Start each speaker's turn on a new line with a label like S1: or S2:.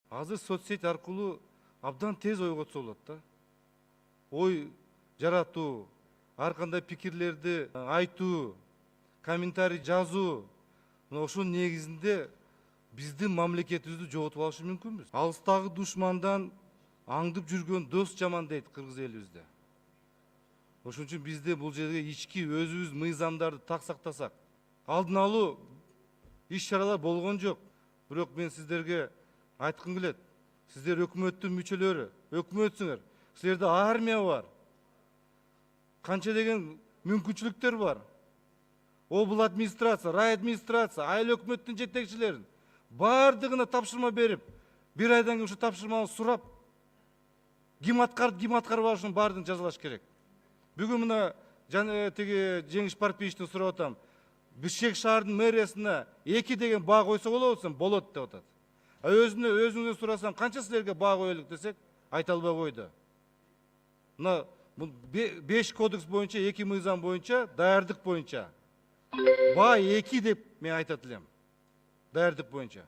S1: Азыр соцсет аркылуу абдан тез ойго түсө болот да. Ой жаратуу, ар кандай пикирлерди айтуу, комментарий жазуу, мына ошонун негизинде биздин мамлекетибизди жоготуп алышы мүмкүнбүз. Алыстагы душмандан аңдып жүргөн дос жаман дейт кыргыз элибизде. Ошон үчүн бизде бул жерге ички өзүбүз мыйзамдарды так сактасак, алдын алуу иш чаралар болгон жок. Бирок мен сиздерге айткым келет. Сиздер өкмөттүн мүчөлөрү, өкмөтсүңөр. Силерде армия бар. Канча деген мүмкүнчүлүктөр бар. Обл администрация, рай администрация, айыл өкмөттүн жетекчилерин бардыгына тапшырма берип, бир айдан кийин ушу тапшырманы сурап, ким аткарбашын баардыгын жазалаш керек. Бүгүн мына тиги Жеңиш Парпиевичтен сурап атам. Бишкек шаардын мэриясына 2 деген баа койсо болобу? Болот деп атат. Өзүңүздөн сурасам, канча силерге баа коелук десек, айта албай койду. Мына 5 кодекс боюнча, 2 мыйзам боюнча, даярдык боюнча баа 2 деп мен айтат элем. Даярдык боюнча.